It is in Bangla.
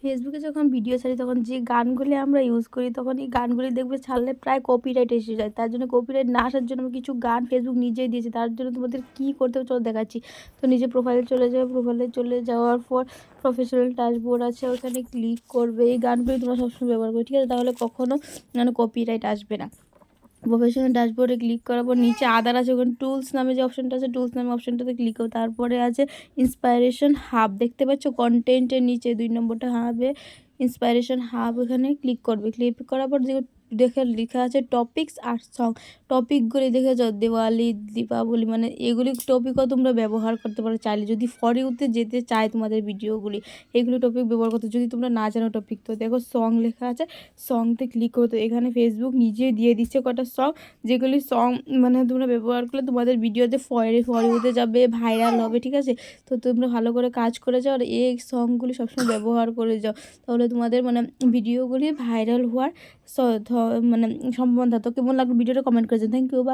ফেসবুকে যখন ভিডিও ছাড়ি তখন যে গানগুলি আমরা ইউজ করি তখন এই গানগুলি দেখবে ছাড়লে প্রায় কপিরাইট এসে যায়। তার জন্য কপিরাইট না আসার জন্য আমি কিছু গান ফেসবুক নিজেই দিয়েছে। তার জন্য তোমাদের কী করতে হবে চলো দেখাচ্ছি। তো নিজে প্রোফাইলে চলে যাবে, প্রোফাইলে চলে যাওয়ার পর প্রফেশনাল ড্যাশবোর্ড আছে, ওখানে ক্লিক করবে। এই গানগুলি তোমরা সবসময় ব্যবহার করবে, ঠিক আছে? তাহলে কখনও কপিরাইট আসবে না। প্রফেশনাল ড্যাশবোর্ডে ক্লিক করার পর নিচে আদার আছে, ওখানে টুলস নামে যে অপশানটা আছে, টুলস নামে অপশানটাতে ক্লিক করো। তারপরে আছে ইন্সপাইরেশন হাব, দেখতে পাচ্ছ কন্টেন্টের নিচে 2 নম্বরটা হাবে ইন্সপাইরেশন হাব, এখানে ক্লিক করবে। ক্লিক করার পর দেখে লেখা আছে টপিকস আর সং। টপিকগুলি দেখে যাও, দিওয়ালি, দীপাবলি, মানে এগুলি টপিকও তোমরা ব্যবহার করতে পারো চাইলে, যদি ফর ইউতে যেতে চায় তোমাদের ভিডিওগুলি। এগুলো টপিক ব্যবহার করতে, যদি তোমরা না জানো টপিক, তো দেখো সং লেখা আছে, সংতে ক্লিক করতে। এখানে ফেসবুক নিজে দিয়ে দিচ্ছে কটা সং, যেগুলি সং মানে তোমরা ব্যবহার করলে তোমাদের ভিডিওতে ফর ইউতে যাবে, ভাইরাল হবে, ঠিক আছে? তো তোমরা ভালো করে কাজ করে যাও আর এই সংগুলি সবসময় ব্যবহার করে যাও, তাহলে তোমাদের মানে ভিডিওগুলি ভাইরাল হওয়ার মানে সম্ভাবনা। তো কেমন লাগলো ভিডিওটা কমেন্ট করেছেন। Thank you, by.